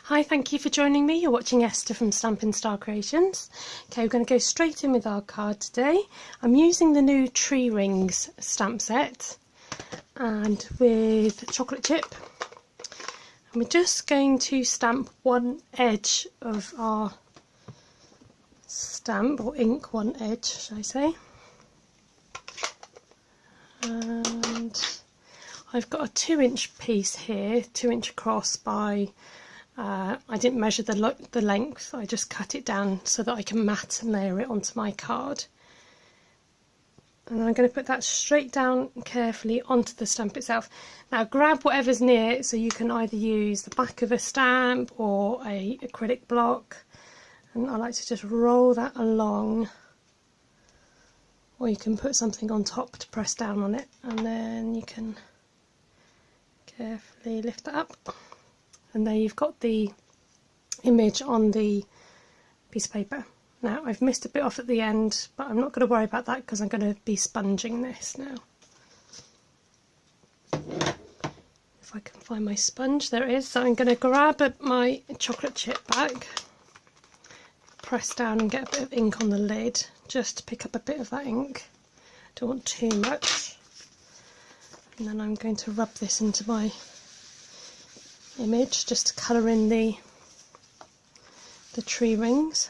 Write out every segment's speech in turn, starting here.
Hi, thank you for joining me. You're watching Esther from Stampin' Star Creations. Okay, we're going to go straight in with our card today. I'm using the new Tree Rings stamp set and with chocolate chip. And we're just going to stamp one edge of our stamp, or ink one edge, shall I say. And I've got a 2-inch piece here, 2-inch across by, I didn't measure the length, I just cut it down so that I can mat and layer it onto my card. And I'm going to put that straight down carefully onto the stamp itself. Now grab whatever's near it, so you can either use the back of a stamp or a acrylic block. And I like to just roll that along. Or you can put something on top to press down on it, and then you can carefully lift that up. And there you've got the image on the piece of paper. Now I've missed a bit off at the end, but I'm not going to worry about that because I'm going to be sponging this now. If I can find my sponge, there it is. So I'm going to grab my chocolate chip back, press down and get a bit of ink on the lid, just to pick up a bit of that ink. Don't want too much. And then I'm going to rub this into my image just to colour in the tree rings.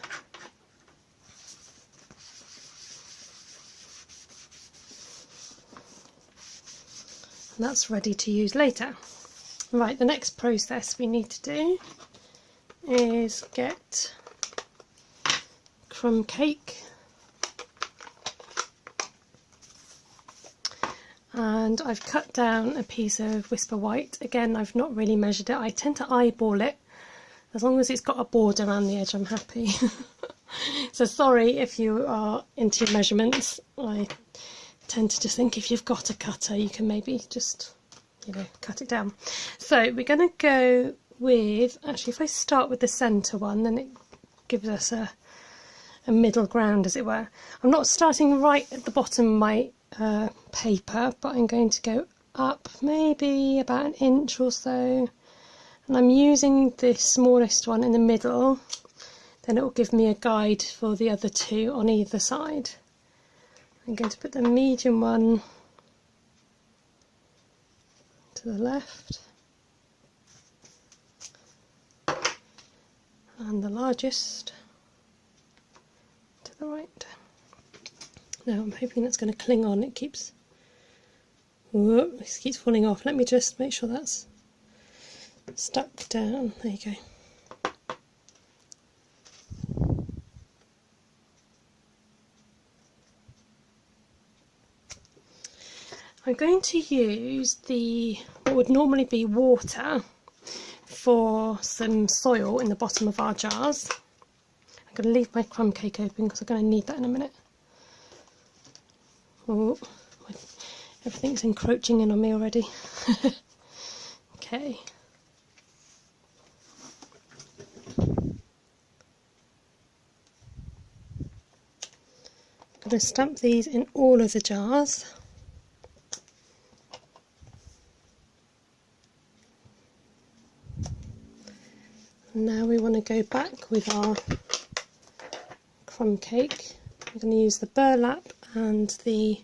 And that's ready to use later. Right, the next process we need to do is get crumb cake, and I've cut down a piece of Whisper White. Again, I've not really measured it. I tend to eyeball it. As long as it's got a border around the edge, I'm happy. So sorry if you are into measurements. I tend to just think if you've got a cutter, you can maybe just, cut it down. So we're going to go with, actually if I start with the centre one, then it gives us a middle ground, as it were. I'm not starting right at the bottom of my paper, but I'm going to go up maybe about 1 inch or so, and I'm using the smallest one in the middle, then it will give me a guide for the other two on either side. I'm going to put the medium one to the left and the largest to the right. Now I'm hoping that's going to cling on. It keeps falling off. Let me just make sure that's stuck down. There you go. I'm going to use what would normally be water for some soil in the bottom of our jars. I'm going to leave my crumb cake open because I'm going to need that in a minute. Oh, everything's encroaching in on me already. Okay. I'm going to stamp these in all of the jars. Now we want to go back with our crumb cake. I'm going to use the burlap and the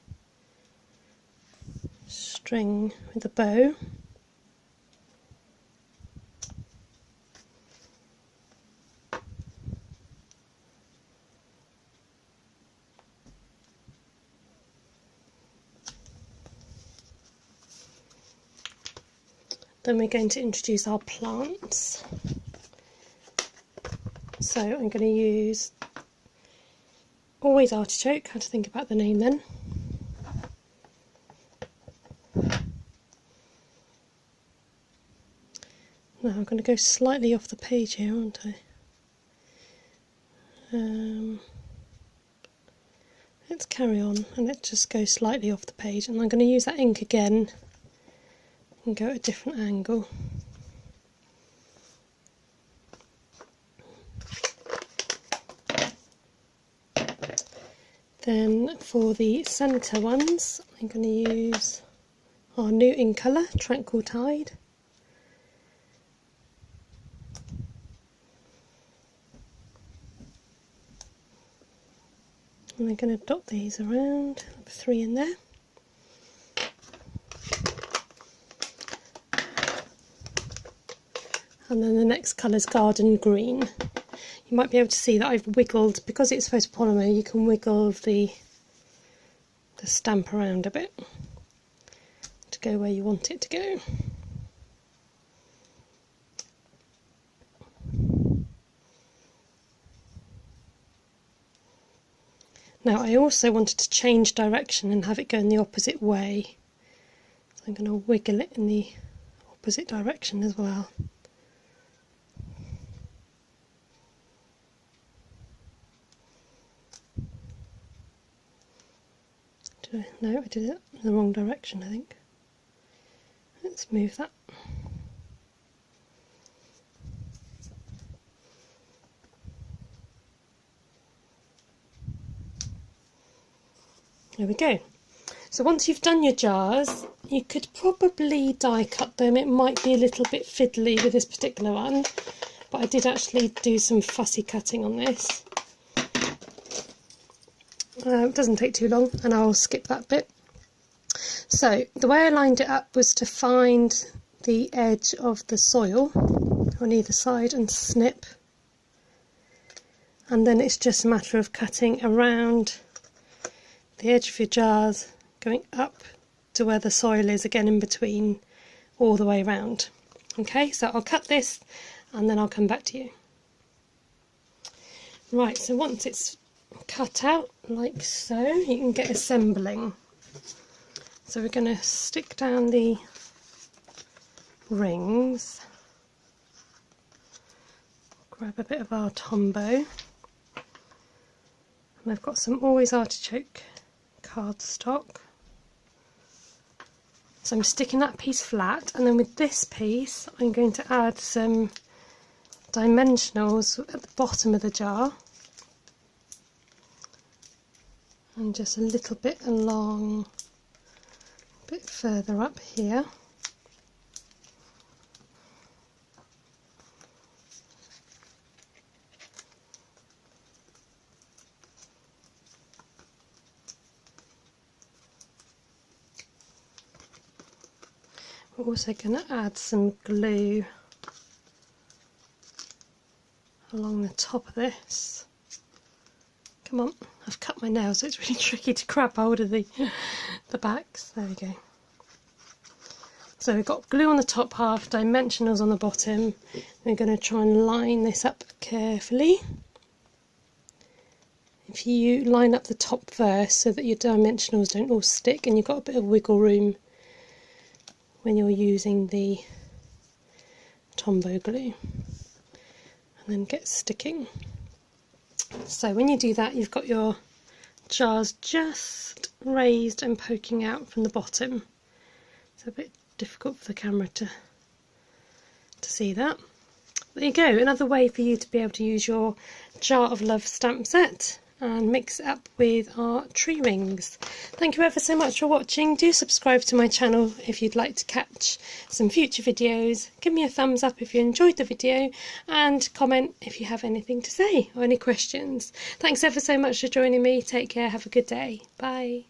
string with the bow. Then we're going to introduce our plants. So I'm going to use always artichoke. I had to think about the name then. Now I'm going to go slightly off the page here, aren't I? Let's carry on and let's just go slightly off the page, and I'm going to use that ink again and go at a different angle. Then for the centre ones, I'm going to use our new ink colour, Tranquil Tide. And I'm going to dot these around, 3 in there. And then the next colour is Garden Green. You might be able to see that I've wiggled, because it's photopolymer, you can wiggle the stamp around a bit to go where you want it to go. Now I also wanted to change direction and have it go in the opposite way. So I'm going to wiggle it in the opposite direction as well. No, I did it in the wrong direction, I think. Let's move that. There we go. So once you've done your jars, you could probably die cut them. It might be a little bit fiddly with this particular one, but I did actually do some fussy cutting on this. It doesn't take too long, and I'll skip that bit. So the way I lined it up was to find the edge of the soil on either side and snip, and then it's just a matter of cutting around the edge of your jars, going up to where the soil is again in between, all the way around. Okay, so I'll cut this and then I'll come back to you. Right, so once it's cut out like so, you can get assembling. So we're going to stick down the rings, grab a bit of our Tombow, and I've got some Always Artichoke cardstock. So I'm sticking that piece flat, and then with this piece I'm going to add some dimensionals at the bottom of the jar, and just a little bit along, a bit further up here. We're also going to add some glue along the top of this. Come on, I've cut my nails, so it's really tricky to grab hold of the backs. There we go. So we've got glue on the top half, dimensionals on the bottom. We're going to try and line this up carefully. If you line up the top first so that your dimensionals don't all stick and you've got a bit of wiggle room when you're using the Tombow glue, and then get sticking. So when you do that, you've got your jars just raised and poking out from the bottom. It's a bit difficult for the camera to see that. There you go, another way for you to be able to use your Jar of Love stamp set and mix it up with our tree rings. Thank you ever so much for watching. Do subscribe to my channel if you'd like to catch some future videos. Give me a thumbs up if you enjoyed the video, and comment if you have anything to say or any questions. Thanks ever so much for joining me. Take care, have a good day. Bye.